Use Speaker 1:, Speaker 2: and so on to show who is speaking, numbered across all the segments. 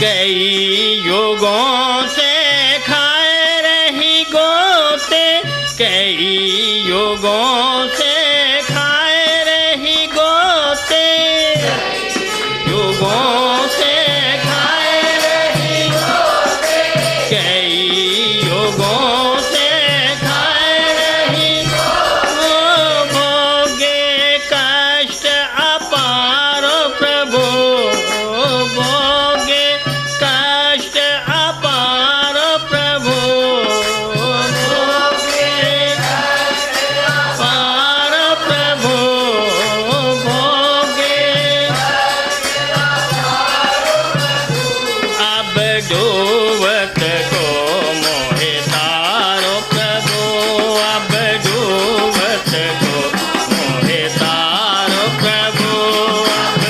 Speaker 1: कई युगों से खाए रही गोते, कई युगों से खाए रही गोते, युगों से खाए रही गोते, कई युगों से खाए रही गोते, भोगे कष्ट अपार प्रभु, भोगे कष्ट अपार प्रभु, भोगे कष्ट अपार प्रभु, भोगे अब डूबत को मोहे तारो प्रभु, अब डूबत को मोहे तारो प्रभु, अब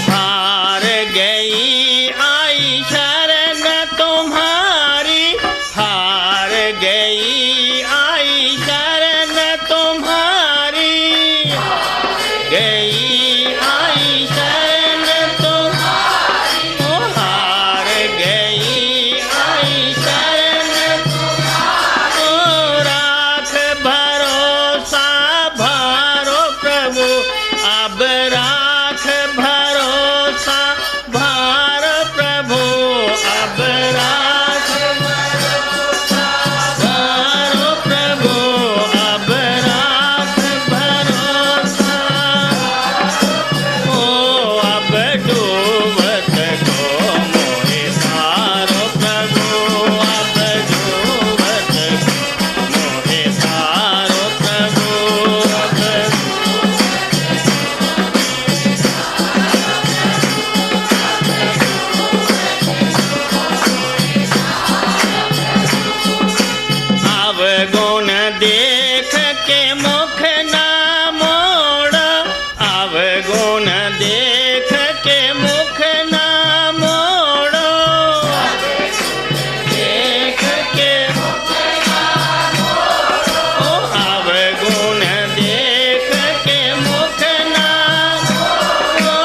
Speaker 1: हार गई आई शरण तुम्हारी, हार गई आई शरण तुम्हारी, गई आई शरण तुम्हारी, ओ हार गई आई शरण तुम्हारी, ओ राख भरोसा भारो प्रभु, अब राख भरोसा भार प्रभु, अब राख भरोसा भार प्रभु, अब राख भरोसा, ओ अब डूबत को मोहे तारो प्रभु, अब डूबत को मोहे तारो प्रभु, अब अवगुण देख के मुख ना मोड़, अवगुण देख के मुख ना मोड़ो, देख के मुख ना मोड़ो, अवगुण देख के मुख ना मोड़ो,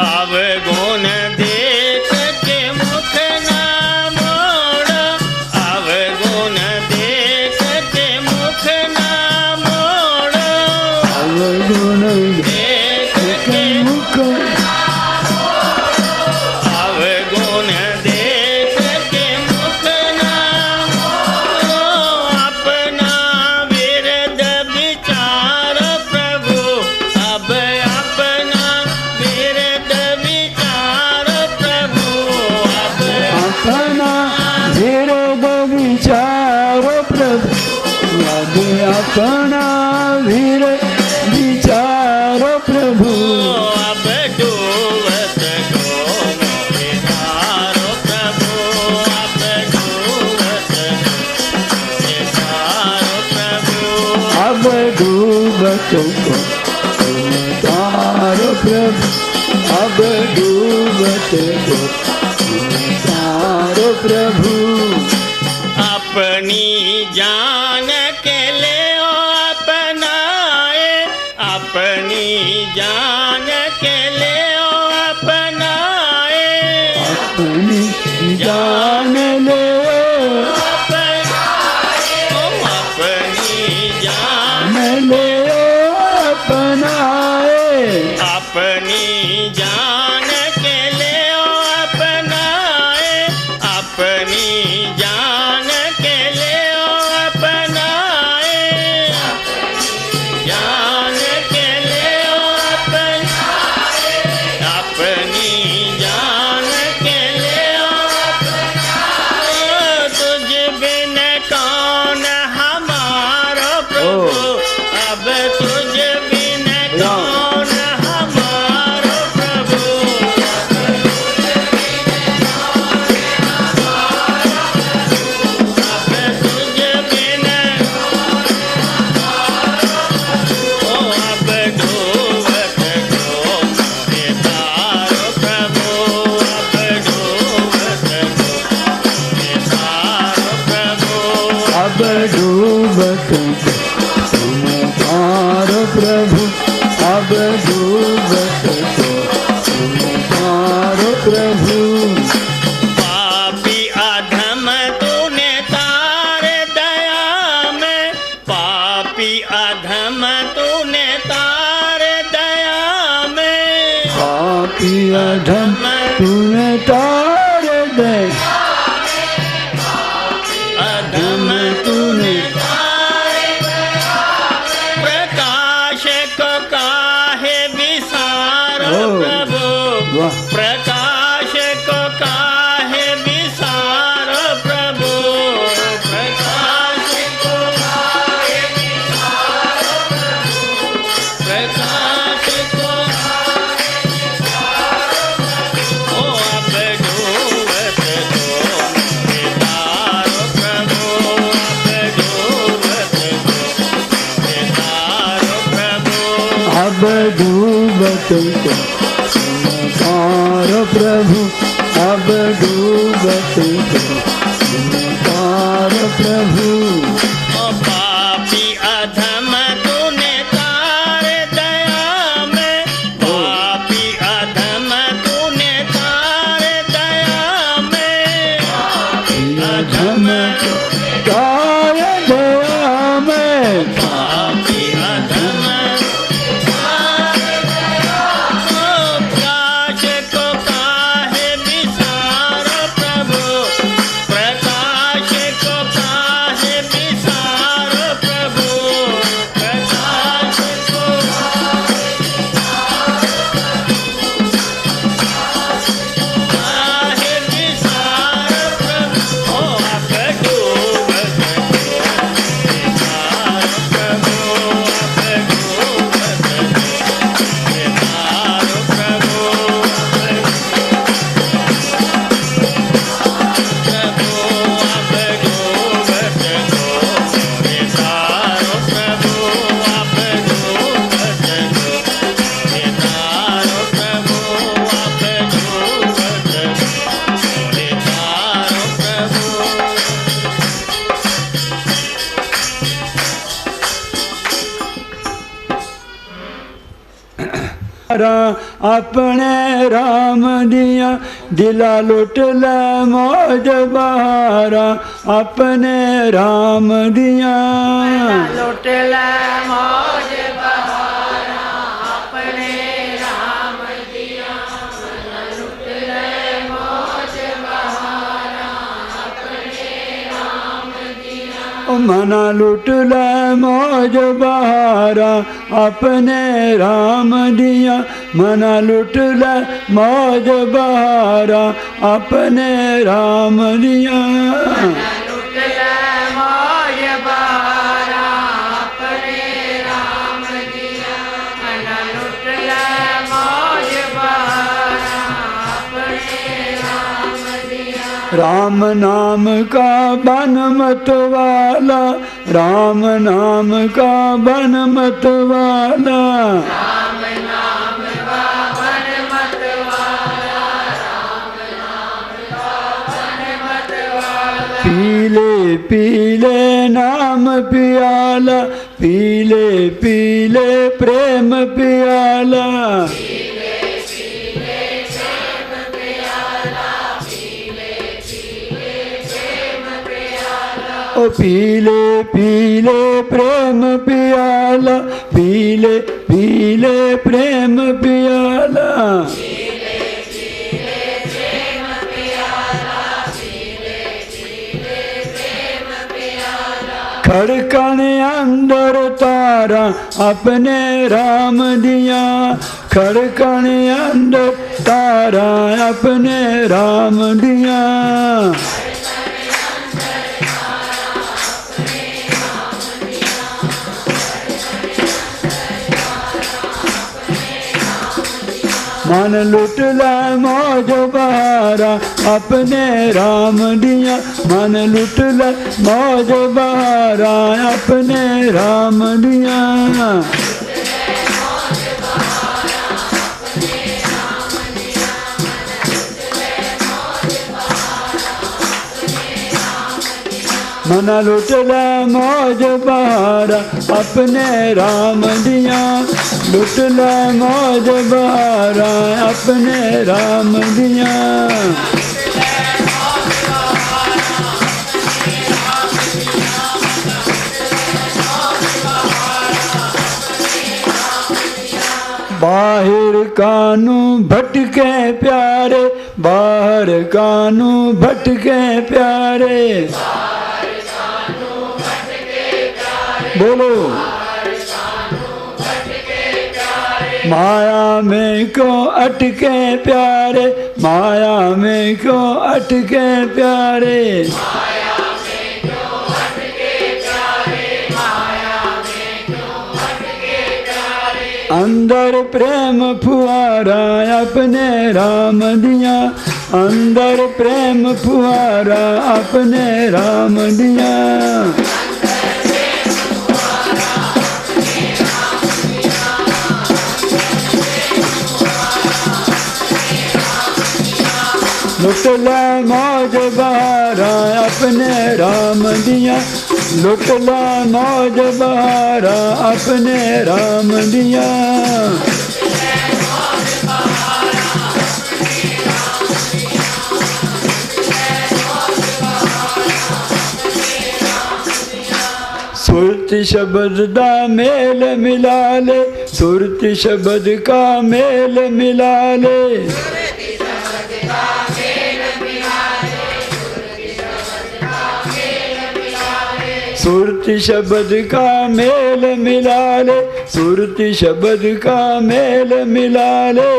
Speaker 1: अवगुण देख के मुख ना मोड़ो, अवगुण देख के मुख ना मोड़ो,
Speaker 2: अवगुण
Speaker 1: देख के
Speaker 2: मुख
Speaker 1: अवगुण देख के मुख ना मोड़ो, अपना विरद विचार प्रभु, अब अपना विरद विचार प्रभु, अब
Speaker 2: अपना विरद विचारो प्रभु, अब अपना विरद विचारो प्रभु,
Speaker 1: अब डूबत को मोहे तारो प्रभु, अब डूबत को मोहे तारो प्रभु,
Speaker 2: अब डूबत को तुम तारो प्रभु, अब डूबत को तुम तारो प्रभु,
Speaker 1: अपनी जान के ले ओ अपनाए, अपनी जान के ले ओ अपनाए,
Speaker 2: अपनी जान ले
Speaker 1: अपनाए, ओ अपनी जान
Speaker 2: ले अपनाए,
Speaker 1: अपनी जान के ले ओ अपनाए, अपनी जान के ले ओ अपनाए, पापी अधम तूने तारे दया में, पापी अधम तूने तारे दया में,
Speaker 2: पापी अधम तूने तारे दे,
Speaker 1: अधम तूने प्रकाश को काहे विसारो प्रभु,
Speaker 2: वाह
Speaker 1: प्रकाश को काहे विसारो प्रभु, प्रकाश को काहे विसारो प्रभु, प्रकाश को काहे विसारो प्रभु। ओ अब डूबत दो मोरे तारो प्रभु, अब डूबत दो मोरे तारो प्रभु,
Speaker 2: अब डूबत को पार प्रभु, अब डूबत को पार प्रभु।
Speaker 1: ओ पापी अधम तूने तारे दया में, पापी अधम तूने तारे दया में,
Speaker 2: अधम तारे दया में,
Speaker 1: पापी अधम प्रकाश को काहे विसारो प्रभु, प्रकाश को काहे विसारो प्रभु, प्रकाश को काहे विसारो प्रभु। ओ अब डूबत दो मोरे तारो प्रभु, अब डूबत दो मोरे तारो प्रभु, अब डूबत दो मोरे तारो प्रभु, अब डूबत दो मोरे तारो प्रभु।
Speaker 2: अपने राम दिया दिला लुट ले मौज बहारा, अपने राम दिया
Speaker 3: लुट ले मौज बहारा, अपने राम दिया लुट ले मौज बहारा, अपने राम दिया
Speaker 2: मना लुट ले मौज बहारा, अपने राम दिया मना लुट ले मौज बहारा, अपने राम दिया
Speaker 3: लुट ले मौज बहारा, अपने राम दिया लुट ले मौज बहारा, अपने राम दिया।
Speaker 2: राम नाम का बन मत वाला, राम नाम का बन मत वाला,
Speaker 3: राम नाम का बन मत वाला, राम नाम का बन मत वाला,
Speaker 2: पीले पीले नाम पियाला, पीले पीले प्रेम पियाला, ओ पीले पीले प्रेम पियाला, पीले पीले प्रेम पियाला, खड़कन अंदर तारा अपने राम दिया, खड़कन अंदर तारा अपने राम दिया, मन लुट ले मौज बहारा, अपने राम दिया मन लुट ले मौज बहारा, अपने राम दिया। मन लुट ले मौज बहारा, अपने राम दिया लुट ले मौज बहारा अपने राम दिया। बाहर कानू भटके प्यारे, बाहर कानू भटके प्यारे, बोलो माया में क्यों अटके प्यारे, माया में क्यों अटके प्यारे, अंदर प्रेम फुहारा अपने राम दिया, अंदर प्रेम फुहारा अपने राम दिया। लुट ले मौज बहारा अपने राम दिया, लुट ले मौज बहारा अपने राम दिया। सुरत शब्द दा मेल मिला ले, सुरत शब्द का मेल मिला ले, सुरत शब्द का मेल मिला ले, सुरत शब्द का मेल मिला ले,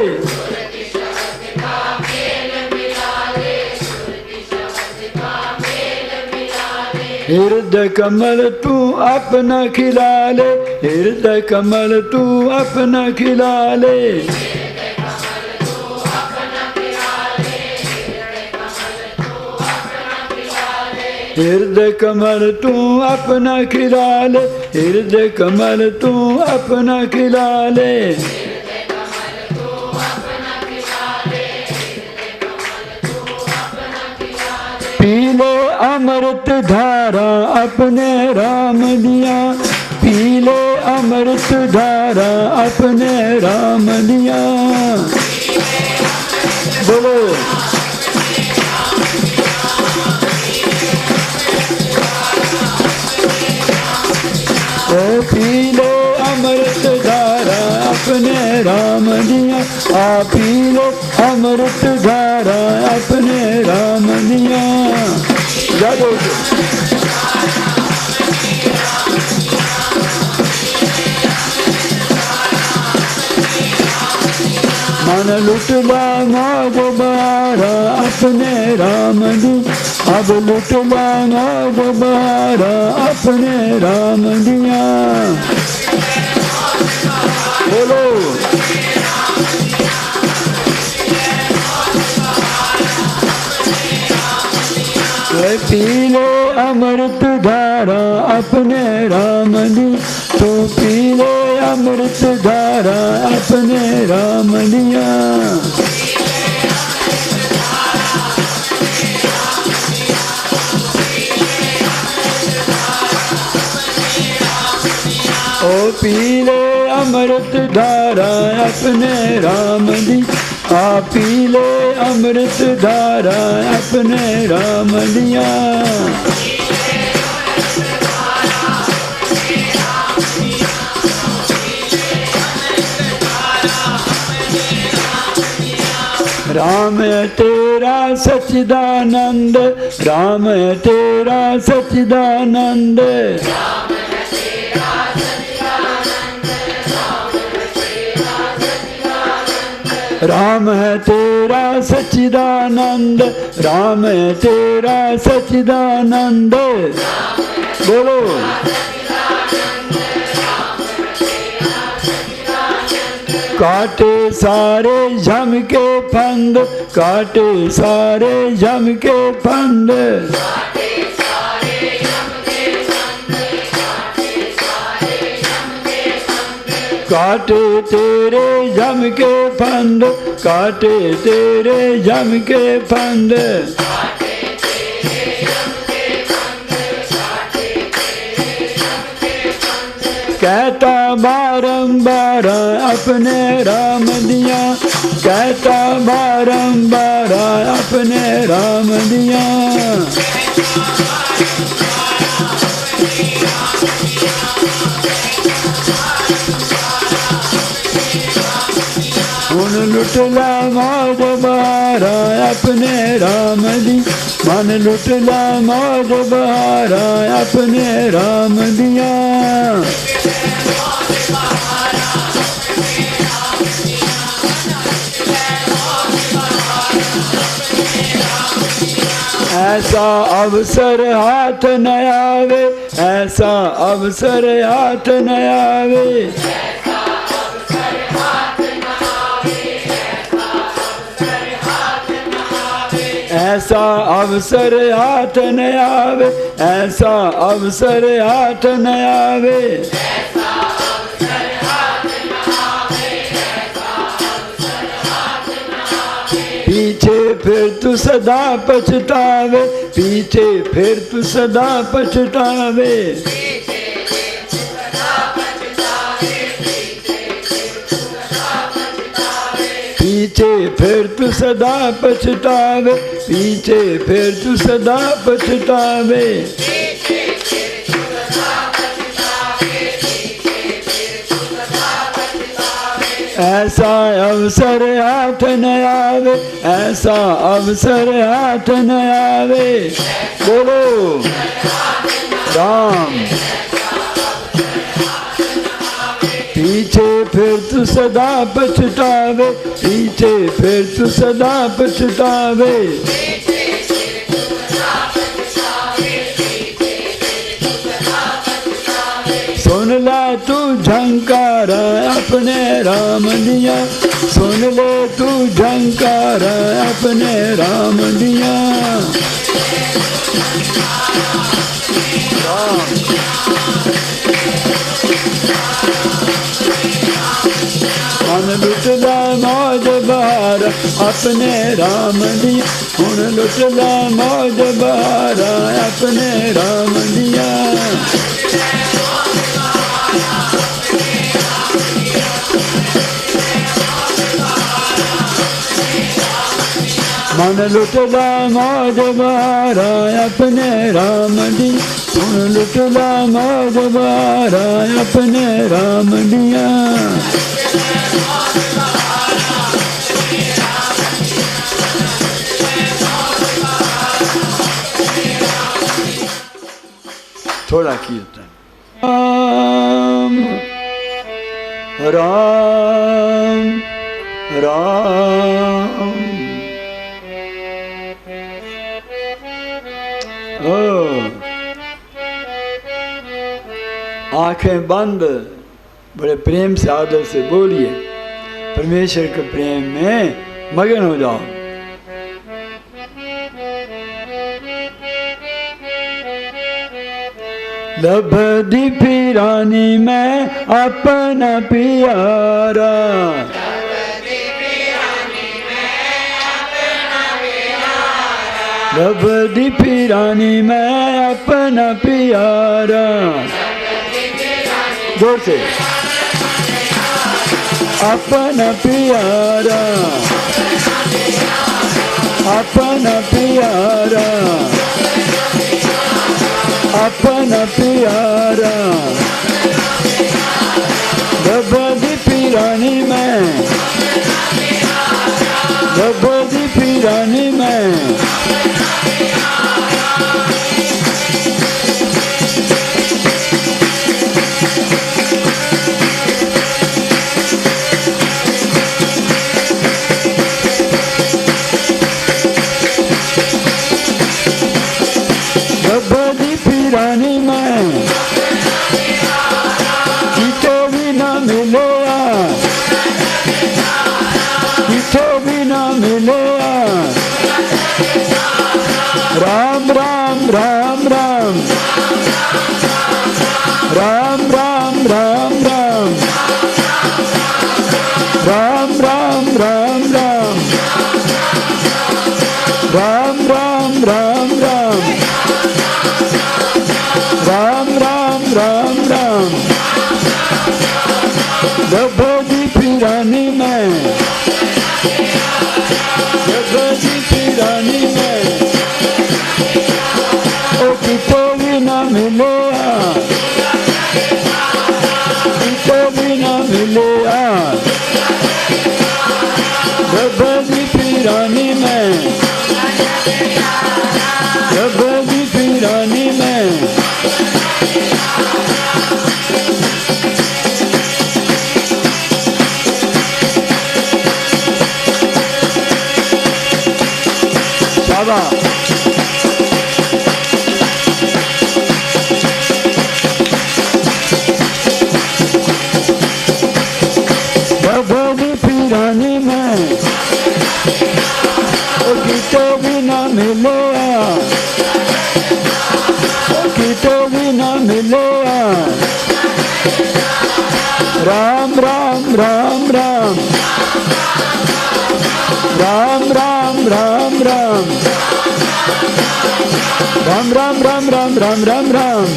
Speaker 2: हृदय कमल तू अपना खिला ले, हृदय कमल तू अपना खिला ले, हृदय कमल तू अपना खिला ले, हृदय कमल तू अपना खिला ले, पी ले अमृत धारा अपने राम दिया, पी ले अमृत धारा अपने राम दिया। बोलो ओ पी ले अमृत धारा अपने राम दिया, आ पी ले अमृत धारा अपने राम दिया। जादो मन लुटला मौज बहारा अपने राम दी, अब लुटला मौज बहारा अपने राम दिया। बोलो पी ले अमृत धारा अपने राम दी, तो पी ले अमृत धारा अपने राम दिया। ओ पी ले अमृत धारा अपने राम दी, आ पी ले अमृत धारा अपने राम दिया। राम तेरा सच्चिदानंद, राम तेरा सच्चिदानंद, राम है तेरा सच्चिदानंद, राम है तेरा सच्चिदानंद। बोलो काटे सारे जम के फंद, काटे सारे जम के फंद, काटे तेरे जम के फंद, काटे तेरे जम के फंद। कहता बारंबार अपने राम दिया, कहता बारंबार अपने राम दिया। हुन लुटला मौज बहारा अपने राम दी, मन लुटला मौज बहारा अपने राम दिया। ऐसा अवसर हाथ न आवे, ऐसा अवसर हाथ न आवे, ऐसा अवसर हाथ न आवे, ऐसा अवसर हाथ न आवे। पीछे फिर तू सदा पछतावे, पीछे फिर तू सदा पछतावे। पीछे फिर तू सदा पछतावे, पीछे फिर तू सदा पछतावे। ऐसा अवसर हाथ न आवे, ऐसा अवसर हाथ न आवे। बोलो राम। पीछे फिर तू सदा पछतावे, पीछे फिर तू सदा पछतावे। सुन ला तू झंकार अपने राम दिया, सुन ले तू झंकार अपने राम दिया। मन लुटला मौज बहार अपने राम दिया, हुन लुटला मौज बहार अपने राम दिया। मन लुटला मौज बहार अपने राम दिया, हुन लुटला मौज बहार अपने राम दिया। थोड़ा कीर्तन। राम राम राम। आंखें बंद, बड़े प्रेम से आदर से बोलिए, परमेश्वर के प्रेम में मगन हो जाओ। लभदी फिरानी में अपना प्यारा, लभदी फिरानी में अपना प्यारा। जोर से अपना प्यारा, अपना प्यारा, अपना प्यारा। लभदी फिरानी में, लभदी फिरानी में। लभदी फिरानी में कितो भी ना मिलेगा, कितो भी ना मिलेगा। राम राम राम राम, राम राम राम राम, राम राम राम राम, राम राम राम राम, राम राम राम राम। गभोजी फिरानी में, गभोजी फिरानी में, ओ कितो भी ना मिले, कितो भी ना मिले, गभोजी फिरानी में, गभोजी फिरानी में, बाबा गभोजी फिरानी में, ओ कितो भी ना मिले, ओ कितो भी ना मिले, राम राम राम राम, राम राम राम राम, राम राम राम राम राम राम राम,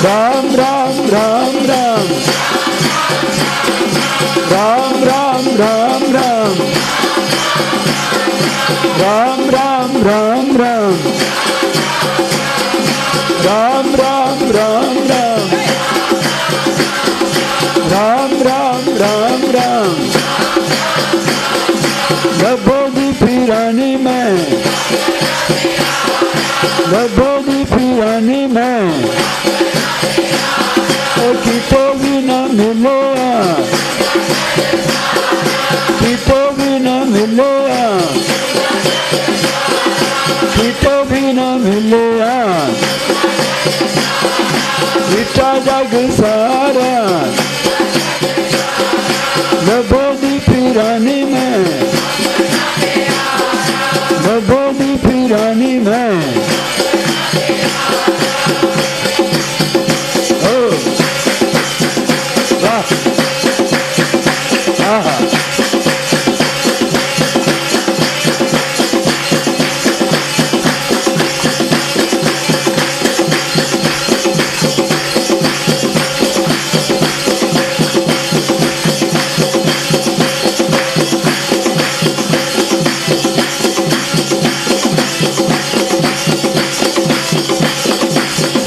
Speaker 2: राम राम राम राम, राम राम राम राम, राम राम राम राम, राम राम राम राम, राम राम राम राम, गभोजी फिरानी में, गभोजी फिरानी में, ओ कितो भी ना मिले, कितो भी ना मिले, कितो भी ना मिले, विटा जग सारा, गभोजी फिरानी में, गभोजी फिरानी में, ओ वाह, आहा,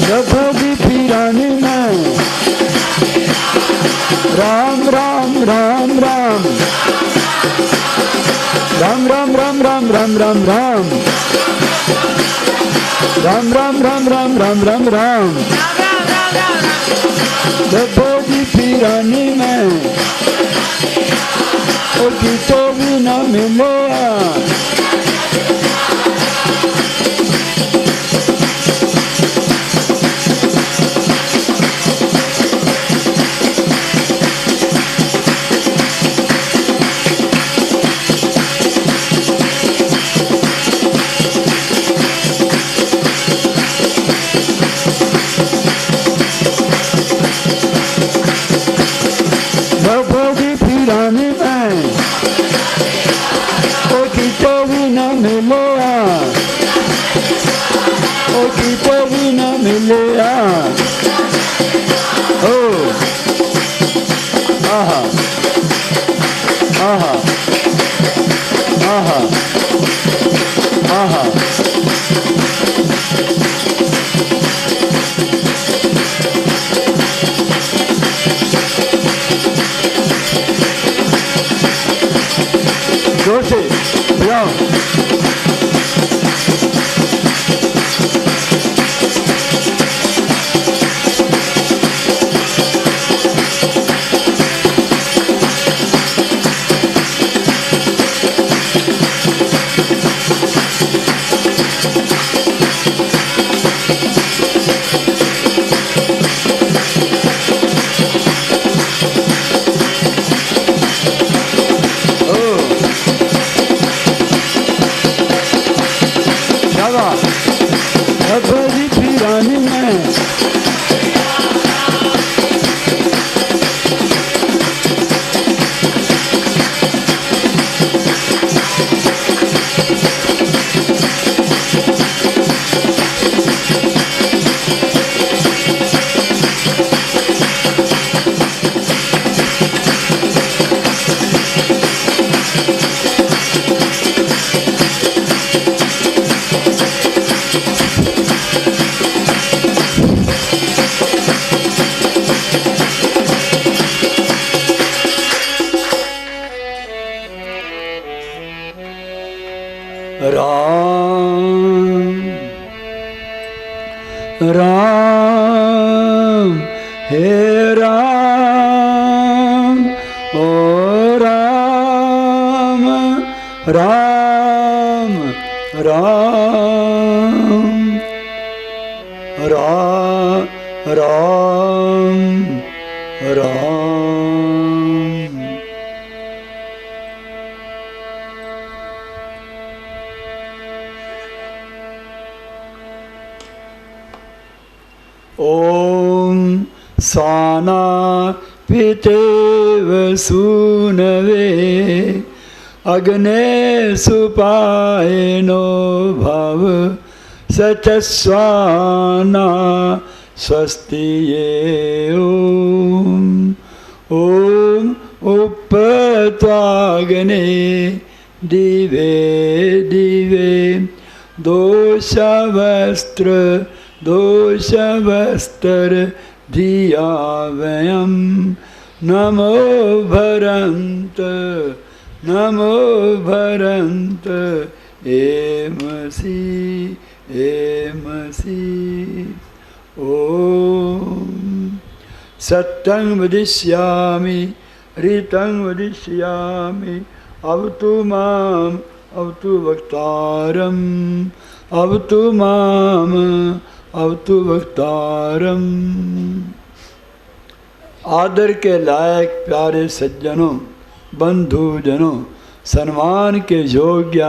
Speaker 2: गभोजी फिरानी में, राम राम राम राम, राम राम राम राम राम राम राम, राम राम राम राम राम राम राम, गभोजी फिरानी में, ओ कितो भी ना मिले, गभोजी फिरानी में, ओ कितो भी ना मिले, ओ कितो भी ना मिले, ओ आहा आहा आहा आहा, जोर से जाओ, राम राम हे राम ओ राम राम राम राम राम राम। ओम साना पितेव सूनवे अग्ने सुपायनो भव सचस्वाना स्वस्ति ये ओम उपत्वाग्ने दिवे दिवे दोषवस्त्र धिया वयं नमो भरन्त एमसि ओम सत्यं वदिष्यामि ऋतं वदिष्यामि अवतु माम् अवतु वक्तारम् अवतु माम् अवतु वक्तारम्। आदर के लायक प्यारे सज्जनों, बंधुजनों, सम्मान के योग्य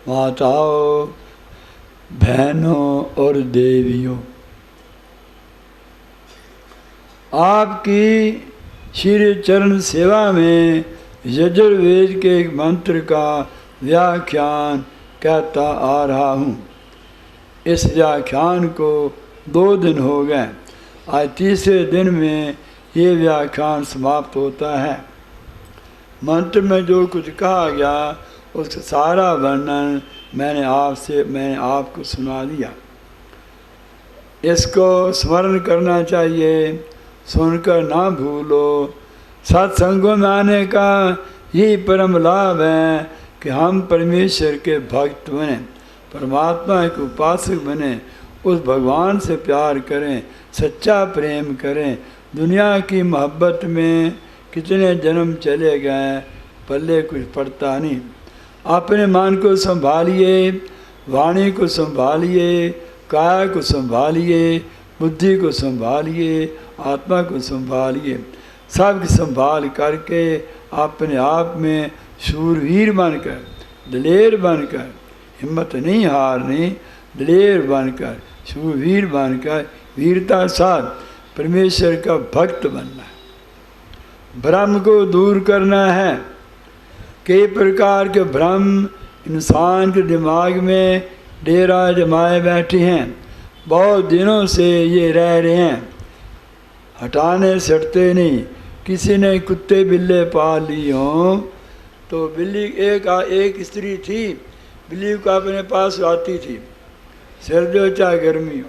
Speaker 2: माताओं, बहनों और देवियों, आपकी श्री चरण सेवा में यजुर्वेद के एक मंत्र का व्याख्यान कहता आ रहा हूँ। इस व्याख्यान को 2 दिन हो गए। आज तीसरे दिन में ये व्याख्यान समाप्त होता है। मंत्र में जो कुछ कहा गया उसका सारा वर्णन मैंने आपको सुना दिया। इसको स्मरण करना चाहिए, सुनकर ना भूलो। सत्संगों में आने का यही परम लाभ है कि हम परमेश्वर के भक्त बने, परमात्मा के उपासक बने, उस भगवान से प्यार करें, सच्चा प्रेम करें। दुनिया की मोहब्बत में कितने जन्म चले गए, पल्ले कुछ पड़ता नहीं। अपने मन को संभालिए, वाणी को संभालिए, काया को संभालिए, बुद्धि को संभालिए, आत्मा को संभालिए। सब की संभाल करके अपने आप में शूरवीर बनकर, दलेर बनकर, हिम्मत नहीं हारनी, दलेर बनकर, शूरवीर बनकर, वीरता साथ परमेश्वर का भक्त बनना है। भ्रम को दूर करना है। कई प्रकार के भ्रम इंसान के दिमाग में डेरा जमाए बैठे हैं। बहुत दिनों से ये रह रहे हैं, हटाने से हटते नहीं। किसी ने कुत्ते बिल्ले पाल लिए हों तो बिल्ली एक स्त्री थी, बिल्ली को अपने पास आती थी, सर्दी हो चाहे गर्मी हो,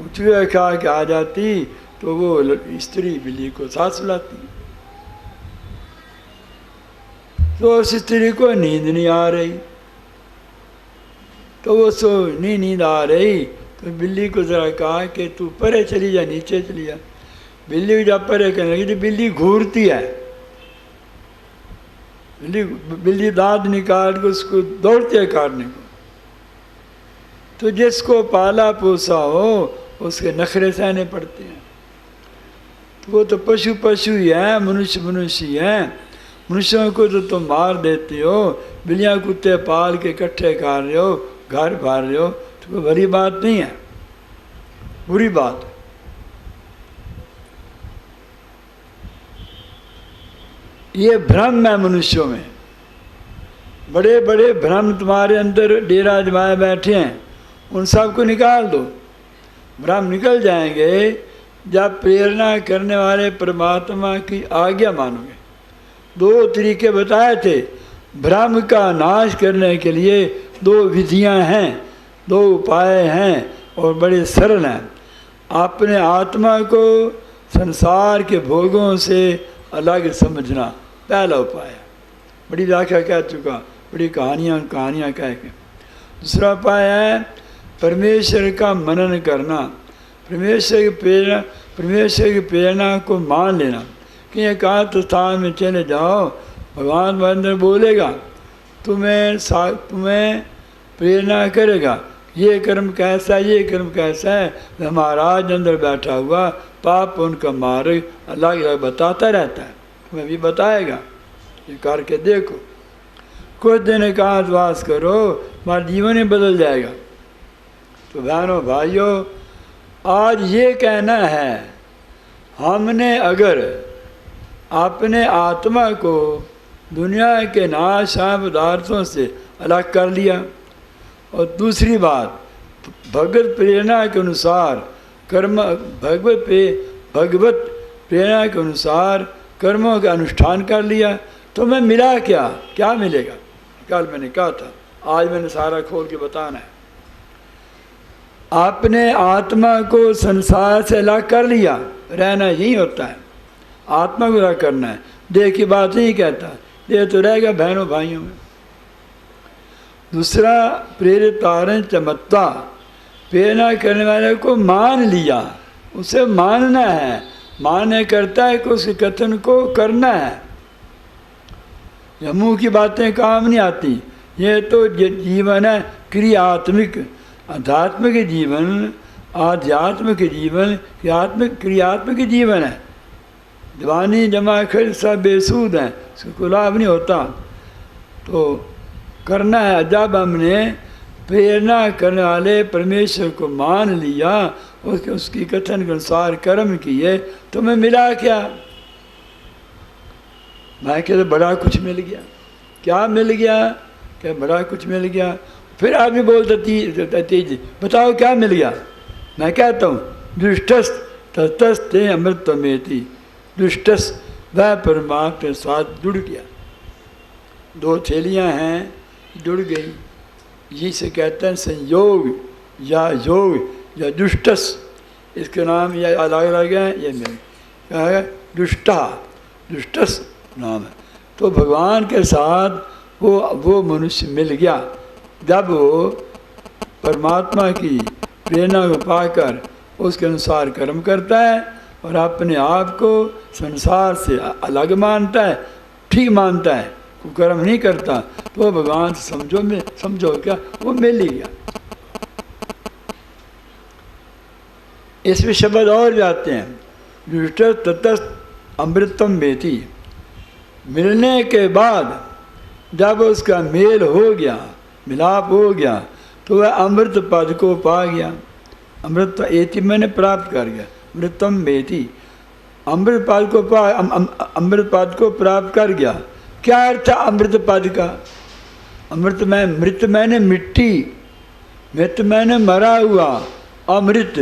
Speaker 2: उठवे खा के आ जाती तो वो स्त्री बिल्ली को साथ सुलाती। तो उस स्त्री को नींद नहीं आ रही, तो वो नींद आ रही तो बिल्ली को जरा कहा कि तू परे चली जा, नीचे चली जा। बिल्ली जब परे करने लगी तो बिल्ली घूरती है। बिल्ली दांत निकाल के उसको दौड़ती है काटने को। तो जिसको पाला पोसा हो उसके नखरे सहने पड़ते हैं। तो वो तो पशु ही है, मनुष्य ही है। मनुष्यों को तो तुम मार देते हो, बिल्लियाँ कुत्ते पाल के इकट्ठे कर रहे हो, घर भर रहे हो, तो कोई बड़ी बात नहीं है, बुरी बात है। ये भ्रम है मनुष्यों में, बड़े बड़े भ्रम तुम्हारे अंदर डेरा जमाए बैठे हैं, उन सब को निकाल दो। भ्रम निकल जाएंगे जब प्रेरणा करने वाले परमात्मा की आज्ञा मानोगे। 2 तरीके बताए थे। भ्रम का नाश करने के लिए 2 विधियां हैं, 2 उपाय हैं और बड़े सरल हैं। अपने आत्मा को संसार के भोगों से अलग समझना पहला उपाय है। बड़ी व्याख्या कह चुका, बड़ी कहानियाँ कह के। दूसरा उपाय है परमेश्वर का मनन करना, परमेश्वर की प्रेरणा को मान लेना कि एकांत स्थान में चले जाओ, भगवान अंदर बोलेगा, तुम्हें प्रेरणा करेगा, ये कर्म कैसा है, ये कर्म कैसा है। महाराज अंदर बैठा हुआ पाप उनका मार्ग अलग अलग बताता रहता है, तुम्हें भी बताएगा, ये करके देखो। कुछ दिन एकांतवास करो, तुम्हारा जीवन ही बदल जाएगा। तो बहनों भाइयों, आज ये कहना है, हमने अगर अपने आत्मा को दुनिया के नाशवान पदार्थों से अलग कर लिया, और दूसरी बात भगवत प्रेरणा के अनुसार भगवत प्रेरणा के अनुसार कर्मों का अनुष्ठान कर लिया, तो मैं मिला क्या मिलेगा। कल मैंने कहा था, आज मैंने सारा खोल के बताना है। आपने आत्मा को संसार से अलग कर लिया, रहना यही होता है, आत्मा को अलग करना है। देह की बात नहीं कहता, देह तो रहेगा बहनों भाइयों में। दूसरा प्रेरित कारण चमत्ता, प्रेरणा करने वाले को मान लिया, उसे मानना है, माने करता है कि उसके कथन को करना है। यह मुँह की बातें काम नहीं आती, ये तो जीवन है क्रियात्मक, आध्यात्मिक जीवन, आध्यात्मिक जीवन क्रियात्मक जीवन है। दीवानी जमा खर्च सब बेसूद हैं, उसको लाभ नहीं होता। तो करना है। जब हमने प्रेरणा करने वाले परमेश्वर को मान लिया, उसकी कथन के अनुसार कर्म किए, तो मैं मिला क्या? मैं कहते बड़ा कुछ मिल गया। क्या मिल गया? क्या बड़ा कुछ मिल गया? फिर आदमी बोलता तेज, बताओ क्या मिल गया? मैं कहता हूँ दुष्टस ततस्ते अमृतमेति, दुष्टस वह परमात्मा के साथ जुड़ गया। दो थैलियाँ हैं, जुड़ गई, जिसे कहते हैं संयोग या योग या दुष्टस। इसके नाम ये अलग अलग है, ये मिल क्या है? दुष्टा, दुष्टस नाम है। तो भगवान के साथ वो मनुष्य मिल गया जब वो परमात्मा की प्रेरणा को पाकर उसके अनुसार कर्म करता है और अपने आप को संसार से अलग मानता है, ठीक मानता है, वो कर्म नहीं करता, तो भगवान से समझो क्या वो मिल ही गया। इसमें शब्द और भी आते हैं, दुष्ट ततस्त अमृतम बेती। मिलने के बाद जब उसका मेल हो गया, मिलाप हो गया, तो वह अमृत पद को पा गया। अमृत एति मैंने प्राप्त कर गया, अमृतम बेती, अमृत पद को अमृत पद को प्राप्त कर गया। क्या अर्थ है अमृत पद का? अमृत में मृत मैंने मिट्टी, मृत मैंने मरा हुआ, अमृत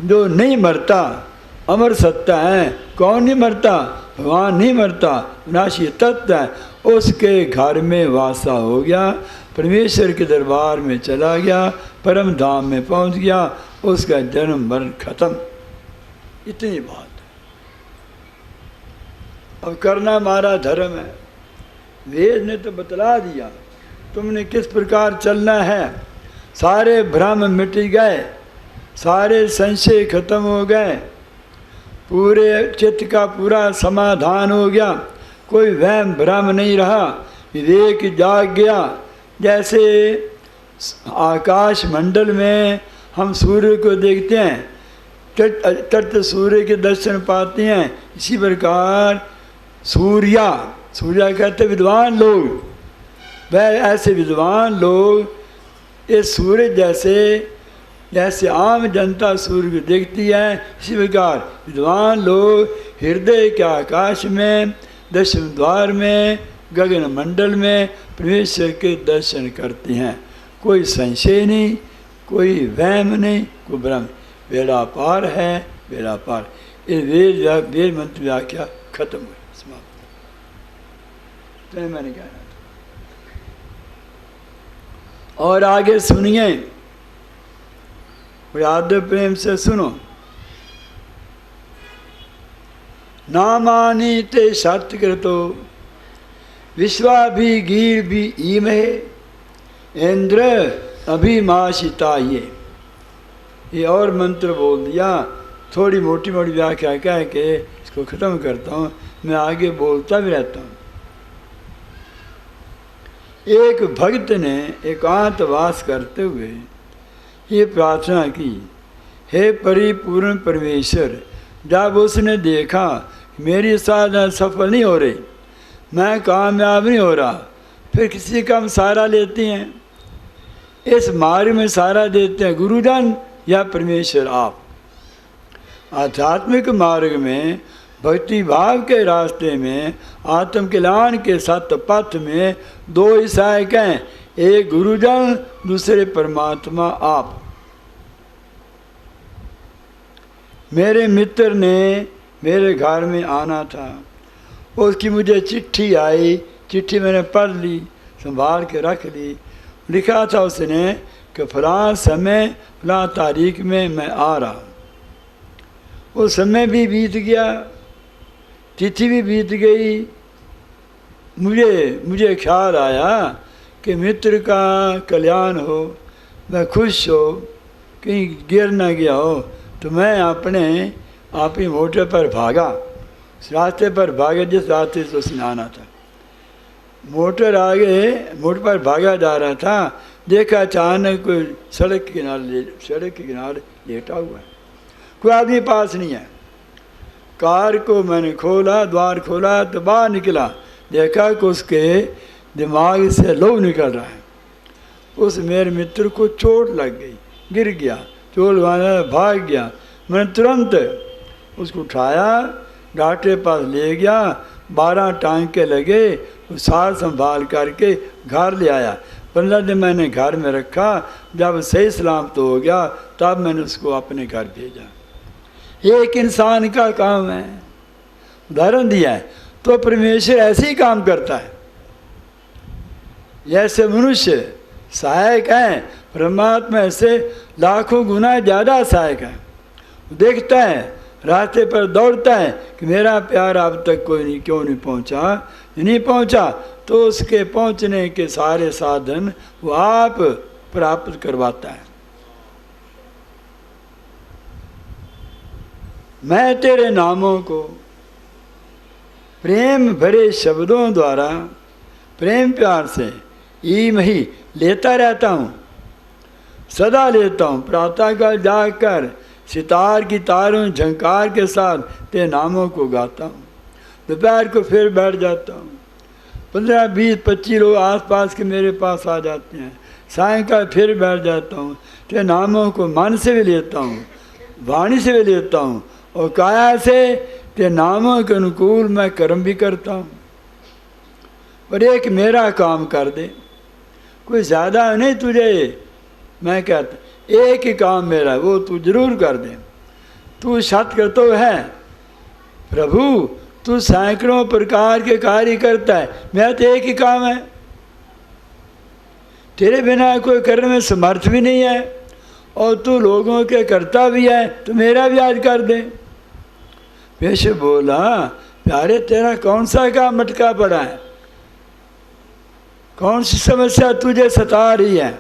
Speaker 2: जो नहीं मरता, अमर सत्ता है। कौन नहीं मरता? भगवान नहीं मरता, विनाशी तत्व है। उसके घर में वासा हो गया, परमेश्वर के दरबार में चला गया, परम धाम में पहुंच गया, उसका जन्म मरण खत्म। इतनी बात। अब करना हमारा धर्म है। वेद ने तो बतला दिया तुमने किस प्रकार चलना है। सारे भ्रम मिट गए, सारे संशय खत्म हो गए, पूरे चित्त का पूरा समाधान हो गया, कोई वहम भ्रम नहीं रहा, विवेक जाग गया। जैसे आकाश मंडल में हम सूर्य को देखते हैं, तट सूर्य के दर्शन पाते हैं, इसी प्रकार सूर्या कहते विद्वान लोग, वह ऐसे विद्वान लोग इस सूर्य जैसे आम जनता सूर्य को देखती है, इसी प्रकार विद्वान लोग हृदय के आकाश में, दर्शन द्वार में, गगन मंडल में परमेश्वर के दर्शन करते हैं। कोई संशय नहीं, कोई वहम नहीं, कोई भ्रम। बेड़ा पार है, बेड़ा पार। ये वेद मंत्र व्याख्या खत्म हुई, समाप्त। तो मैंने कहना था। और आगे सुनिए, आदर प्रेम से सुनो। नामानि ते सत्कृतो विश्वाभिगीर भी ईमहे इंद्र अभिमाशिता। ये और मंत्र बोल दिया, थोड़ी मोटी मोटी व्याख्या कह के इसको ख़त्म करता हूँ। मैं आगे बोलता भी रहता हूँ। एक भक्त ने एकांतवास करते हुए ये प्रार्थना की, हे परिपूर्ण परमेश्वर, जब उसने देखा मेरी साधना सफल नहीं हो रही, मैं कामयाब नहीं हो रहा, फिर किसी का हम सहारा लेते हैं। इस मार्ग में सहारा देते हैं गुरुजन या परमेश्वर आप। आध्यात्मिक मार्ग में, भक्ति भाव के रास्ते में, आत्म कल्याण के सत्य पथ में दो ही सहायक हैं, एक गुरुजन, दूसरे परमात्मा आप। मेरे मित्र ने मेरे घर में आना था, उसकी मुझे चिट्ठी आई, चिट्ठी मैंने पढ़ ली, संभाल के रख ली। लिखा था उसने कि फलां समय फलां तारीख में मैं आ रहा हूँ। वो समय भी बीत गया, तिथि भी बीत गई। मुझे ख्याल आया कि मित्र का कल्याण हो, मैं खुश हो, कहीं गिर न गया हो, तो मैं अपने आप ही मोटर पर भागा, उस रास्ते पर भागा जिस रास्ते से उसने आना था। मोटर मोटर पर भागा जा रहा था, देखा अचानक कोई सड़क के किनारे लेटा हुआ है, कोई आदमी पास नहीं है। कार को मैंने खोला, द्वार खोला तो बाहर निकला, देखा कि उसके दिमाग से लहू निकल रहा है। उस मेरे मित्र को चोट लग गई, गिर गया, चोट वाला भाग गया। मैंने तुरंत उसको उठाया, डॉक्टर के पास ले गया, 12 टांके लगे, वो सार संभाल करके घर ले आया। 15 दिन मैंने घर में रखा, जब सही सलामत हो गया तब मैंने उसको अपने घर भेजा। एक इंसान का काम है, उदाहरण दिया है। तो परमेश्वर ऐसे ही काम करता है। जैसे मनुष्य सहायक है, परमात्मा ऐसे लाखों गुना ज़्यादा सहायक है। देखता है, रास्ते पर दौड़ता है कि मेरा प्यार अब तक कोई नहीं, क्यों नहीं पहुंचा। नहीं पहुंचा तो उसके पहुंचने के सारे साधन वो आप प्राप्त करवाता है। मैं तेरे नामों को प्रेम भरे शब्दों द्वारा प्रेम प्यार से ईम ही लेता रहता हूँ, सदा लेता हूँ। प्रातः काल जाकर सितार की तारों झंकार के साथ तेरे नामों को गाता हूँ। दोपहर को फिर बैठ जाता हूँ। 15, 20, 25 लोग आसपास के मेरे पास आ जाते हैं। सायंकाल फिर बैठ जाता हूँ। तेरे नामों को मन से भी लेता हूँ, वाणी से भी लेता हूँ, और काया से तेरे नामों के अनुकूल मैं कर्म भी करता हूँ। पर एक मेरा काम कर दे, कोई ज़्यादा नहीं तुझे, मैं कहता एक ही काम मेरा, वो तू जरूर कर दे। तू सत्य तो है प्रभु, तू सैकड़ों प्रकार के कार्य करता है, मेरा तो एक ही काम है। तेरे बिना कोई करने में समर्थ भी नहीं है, और तू लोगों के करता भी है, तो मेरा भी आज कर दे। पेश बोला, प्यारे तेरा कौन सा काम अटका पड़ा है, कौन सी समस्या तुझे सता रही है,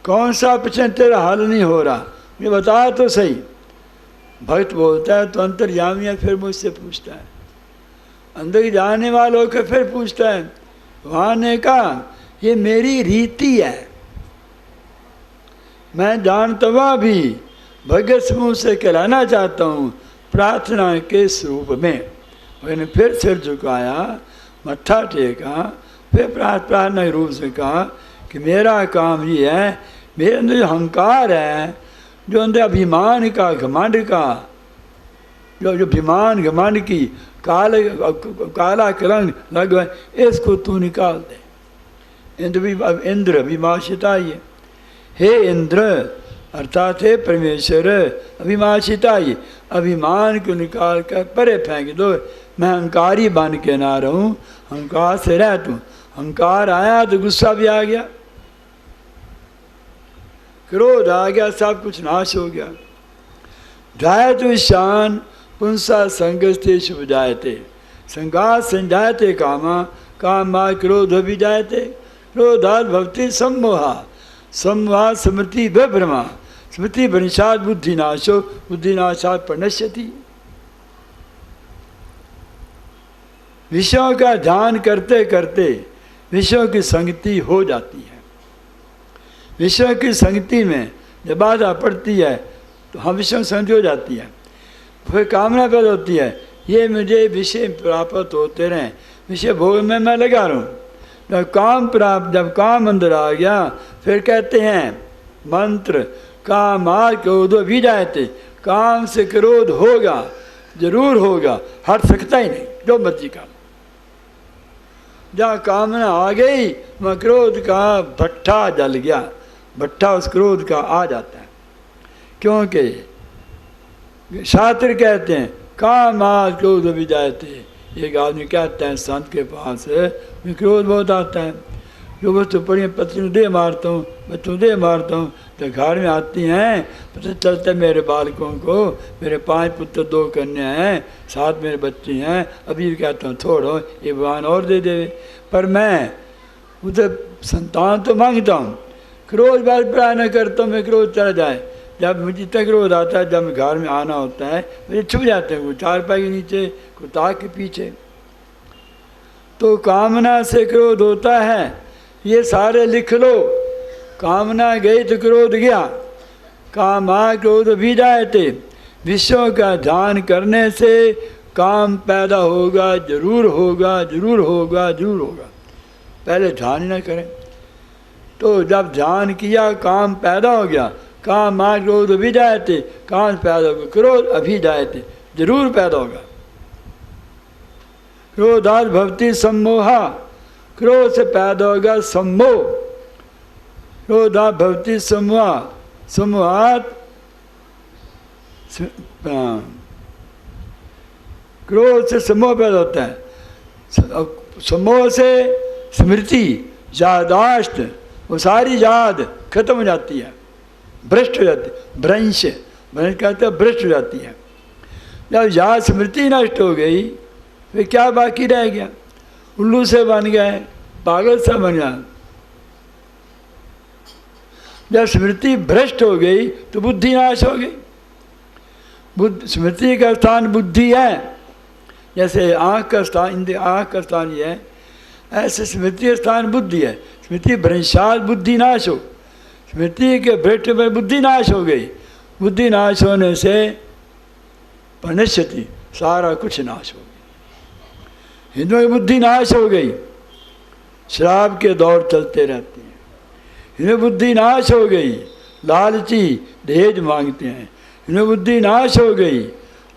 Speaker 2: कौन सा प्रश्न तेरा हल नहीं हो रहा, ये बता तो सही। भक्त बोलता है तो अंतर्यामी है, फिर मुझसे पूछता है, अंदर जाने वालों के फिर पूछता है। वहाँ ने कहा ये मेरी रीति है, मैं जानता हुआ भी भगत समूह से कहलाना चाहता हूँ प्रार्थना के स्वरूप में। मैंने फिर सिर झुकाया, मत्था टेका, फिर प्रार्थना के रूप से कहा कि मेरा काम ये है, मेरे अंदर जो अहंकार है, जो अंदर अभिमान का, घमंड का, जो अभिमान घमंड की काला कलंक लग गया, इसको तू निकाल दे। इंद्र अभिमाशिताय, हे इंद्र अर्थात हे परमेश्वर अभिमाशिताय, अभिमान को निकाल कर परे फेंक दो। मैं अहंकारी बन के ना रहूं, अहंकार से रह तू। अहंकार आया तो गुस्सा भी आ गया, क्रोध आ गया, सब कुछ नाश हो गया। जायते शान पुंसा संगस्ते शुभ जायते, संगात संजायते कामा कामा क्रोध भी जायते क्रोधात् भवति सम्मोहा सम्मोहात् स्मृति विभ्रमा स्मृति भ्रंशात् बुद्धिनाशो बुद्धिनाशात् प्रणश्यति। विषयों का ध्यान करते करते विषयों की संगति हो जाती है। विषयों की संगति में जब बाधा पड़ती है तो हम विषयों की संगति हो जाती है, फिर कामना पैदा होती है, ये मुझे विषय प्राप्त होते रहें, विषय भोग में मैं लगा रहूं। जब काम अंदर आ गया फिर कहते हैं मंत्र कामात् क्रोधो विजायते, काम से क्रोध होगा, जरूर होगा, हट सकता ही नहीं जो मर्जी काम। जहाँ कामना आ गई वहाँ क्रोध का भट्ठा जल गया, भट्ठा उस क्रोध का आ जाता है। क्योंकि शास्त्र कहते हैं कामात् क्रोध विजायते। एक आदमी कहता है संत के पास क्रोध बहुत आता है, जो वस्तु पड़ी पत्नी दे मारता हूँ, बच्चों दे मारता हूँ, तो घर में आती हैं, पता चलता है मेरे बालकों को, मेरे 5 पुत्र 2 कन्या हैं, 7 मेरे बच्चे हैं, अभी भी कहता हूँ छोड़ो ये भगवान और दे दे, पर मैं उधर संतान तो मांगता हूँ, क्रोध बार प्राय न करता हूँ, मैं क्रोध चला जाए। जब मुझे तक क्रोध आता है, जब घर में आना होता है मुझे छुप जाते हैं, कोई 4 पाई के नीचे, कोई ताक के पीछे। तो कामना से क्रोध होता है, ये सारे लिख लो। कामना गई तो क्रोध गया, कामात् क्रोध भी जायते। विषयों का ध्यान करने से काम पैदा होगा, जरूर होगा, जरूर होगा, जरूर होगा। पहले ध्यान ही ना करें, तो जब ध्यान किया काम पैदा हो गया, कामात् क्रोध भी जायते, काम पैदा होगा, क्रोध अभी जायते, जरूर पैदा होगा। क्रोधात् भवति सम्मोहा, क्रोध से पैदा होगा सम्मोह। क्रोधात् भवति सम्मोहा, सम्मोहात् क्रोध से सम्मोह पैदा होता है, सम्मोह से स्मृति यादाश्त, वो सारी याद खत्म हो जाती है, भ्रष्ट हो जाती है। भ्रंश कहते हैं भ्रष्ट हो जाती है। जब याद स्मृति नष्ट हो गई फिर क्या बाकी रह गया? उल्लू से बन गए, पागल से बन गया। जब स्मृति भ्रष्ट हो गई तो बुद्धि नाश हो गई। स्मृति का स्थान बुद्धि है, जैसे आँख का स्थान आँख का स्थान ये है, ऐसे स्मृति का स्थान बुद्धि है। स्मृति भ्रंशात् बुद्धि नाश हो, स्मृति के भ्रष्ट में बुद्धि नाश हो गई। बुद्धि नाश होने से प्रणश्यति, सारा कुछ नाश हो गया। हिंदुओं की बुद्धि नाश हो गई, शराब के दौर चलते रहते हैं। इन्हें बुद्धि नाश हो गई, लालची दहेज मांगते हैं। इन्हें बुद्धि नाश हो गई,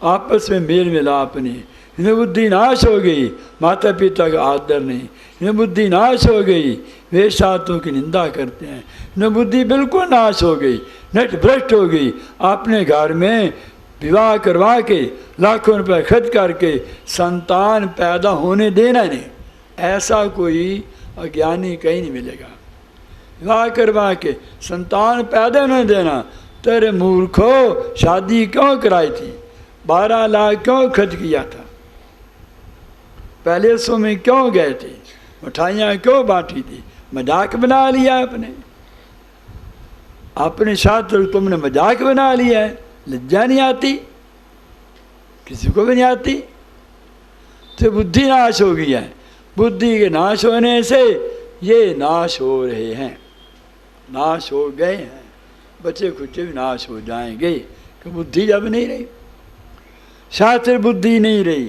Speaker 2: आपस में मेल मिलाप नहीं। इन्हें बुद्धि नाश हो गई, माता पिता का आदर नहीं। इन्हें बुद्धि नाश हो गई, वे सातों की निंदा करते हैं। इन्हें बुद्धि बिल्कुल नाश हो गई, नट भ्रष्ट हो गई। अपने घर में विवाह करवा के लाखों रुपए खर्च करके संतान पैदा होने देना नहीं, ऐसा कोई अज्ञानी कहीं नहीं मिलेगा। विवाह करवा के संतान पैदा होने देना, तेरे मूर्खो शादी क्यों कराई थी, 12 लाख क्यों खर्च किया था, पैलेसों में क्यों गए थे, मिठाइयाँ क्यों बांटी थी, मजाक बना लिया अपने साथ तुमने मजाक बना लिया है। लज्जा नहीं आती, किसी को भी नहीं आती। तो बुद्धि नाश हो गई है। बुद्धि के नाश होने से ये नाश हो रहे हैं, नाश हो गए हैं। बच्चे खुच्चे भी नाश हो जाएंगे कि बुद्धि जब नहीं रही, शास्त्र बुद्धि नहीं रही,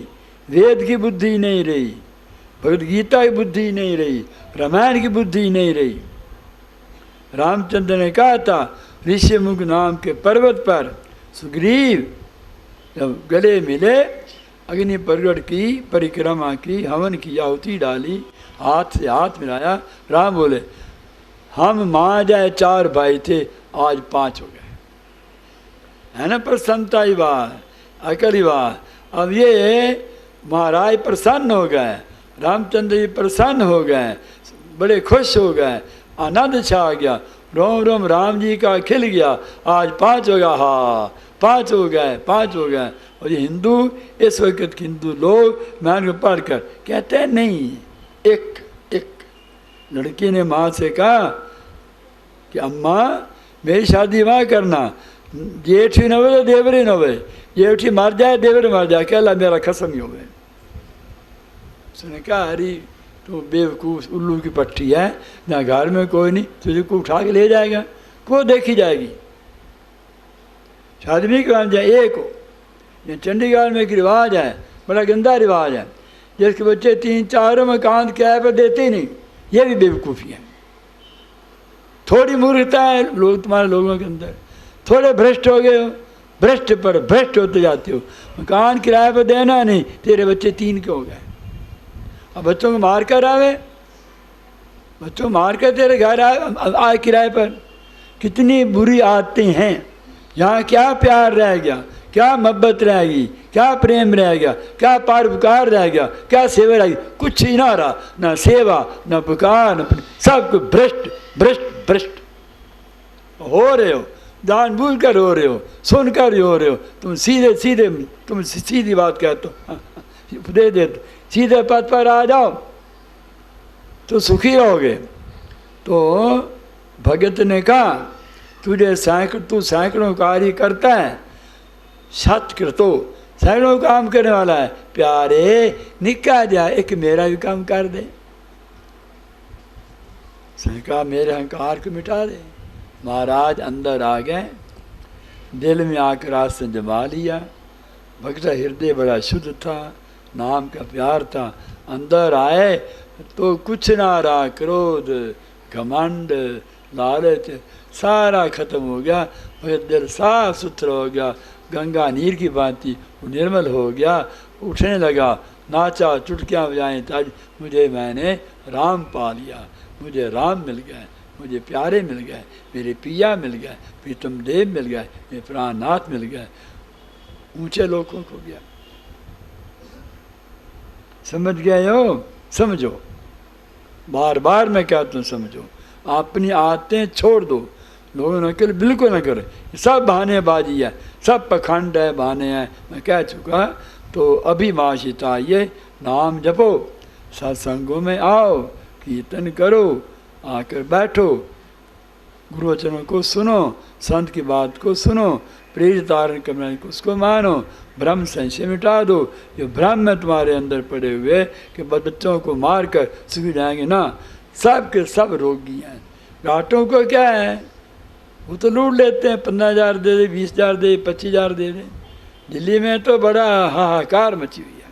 Speaker 2: वेद की बुद्धि नहीं रही, भगवद गीता की बुद्धि नहीं रही, रामायण की बुद्धि नहीं रही। रामचंद्र ने कहा था ऋषिमुख नाम के पर्वत पर सुग्रीव जब गले मिले, अग्नि प्रगट की, परिक्रमा की, हवन की आहुति डाली, हाथ से हाथ मिलाया। राम बोले हम माँ जाए 4 भाई थे, आज 5 हो गए। है ना प्रसन्नता ही बात, अकल ही बात। अब ये महाराज प्रसन्न हो गए, रामचंद्र जी प्रसन्न हो गए, बड़े खुश हो गए, आनंद छा गया। रोम रोम राम जी का खिल गया, आज 5 हो गया। हाँ 5 हो गए, 5 हो गए। और ये हिंदू, इस वक्त हिंदू लोग मैं पढ़ कर कहते हैं नहीं एक लड़की ने माँ से कहा कि अम्मा मेरी शादी वहाँ करना, जेठी न हो तो देवरी न हो, जेठी मर जाए देवरी मर जाए, कहला मेरा खसम ही हो गए। उसने कहा अरे तो बेवकूफ़ उल्लू की पट्टी है, ना घर में कोई नहीं, तुझे को उठा के ले जाएगा, को देखी जाएगी। शादी भी करवाना जाए एक हो। ये चंडीगढ़ में एक रिवाज है, बड़ा गंदा रिवाज है, जिसके बच्चे 3-4 मकान किराए पर देते ही नहीं, ये भी बेवकूफ़ी है। थोड़ी मूर्खता है लोग तुम्हारे लोगों के अंदर, थोड़े भ्रष्ट हो गए हो, भ्रष्ट पर भ्रष्ट होते जाते हो। मकान किराए पर देना नहीं, तेरे बच्चे 3 के हो गए। अब बच्चों को मार कर आवे, बच्चों मार कर तेरे घर आए किराए पर, कितनी बुरी आदतें हैं। यहाँ क्या प्यार रह गया, क्या मोहब्बत रहेगी, क्या प्रेम रह गया, क्या परोपकार रह गया, क्या सेवा रहेगी, कुछ ही ना रहा, ना सेवा ना पुकार न सब कुछ भ्रष्ट भ्रष्ट भ्रष्ट हो रहे हो, जानबूझ कर हो रहे हो, सुनकर हो रहे हो। तुम सीधे सीधे तुम सीधी बात कहते हो, दे देते सीधे पथ पर आ जाओ तो सुखी रहोगे। तो भगत ने कहा तू सैकड़ों कार्य करता है, सत्कृतो सैकड़ों काम करने वाला है, प्यारे निका जा एक मेरा भी काम कर दे। कहा मेरे अहंकार को मिटा दे। महाराज अंदर आ गए, दिल में आकर आसन जमा लिया। भक्त हृदय बड़ा शुद्ध था, नाम का प्यार था। अंदर आए तो कुछ ना रहा, क्रोध घमंड लालच सारा खत्म हो गया। भगत दिल साफ सुथरा हो गया, गंगा नीर की भांति निर्मल हो गया। उठने लगा, नाचा, चुटकियाँ बजाएं, ताज मुझे मैंने राम पा लिया, मुझे राम मिल गए, मुझे प्यारे मिल गए, मेरे पिया मिल गए, प्रीतम देव मिल गए, मेरे प्राणनाथ मिल गए। ऊंचे लोगों को गया। समझ गए हो? समझो, बार बार मैं कहता हूँ समझो। अपनी आदतें छोड़ दो, लोगों ने नकल बिल्कुल न करें, सब बहानेबाजी है, सब पखंड है, बहाने हैं, मैं कह चुका। तो अभी माशिता आइए, नाम जपो, सत्संगों में आओ, कीर्तन करो, आकर बैठो, गुरुवचनों को सुनो, संत की बात को सुनो, प्रेरित धारण करने को उसको मानो, ब्रह्म संशय मिटा दो। ये ब्रह्म है तुम्हारे अंदर पड़े हुए कि बच्चों को मार कर सुख जाएंगे ना। सब के सब रोगी हैं। घाटों को क्या है, वो तो लूट लेते हैं, 15,000 दे दे, 20,000 दे, 25,000 दे दे। दिल्ली में तो बड़ा हाहाकार मची हुई है,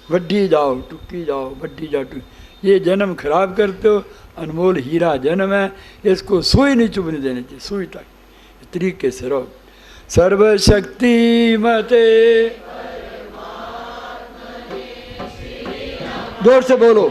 Speaker 2: वड्डी जाओ टुक्की जाओ, वड्डी जाओ टुक्की। ये जन्म खराब करते हो, अनमोल हीरा जन्म है, इसको सुई नहीं चुभने देनी चाहिए, सुई तक तरीके से रहो। सर्वशक्ति मते, जोर से बोलो।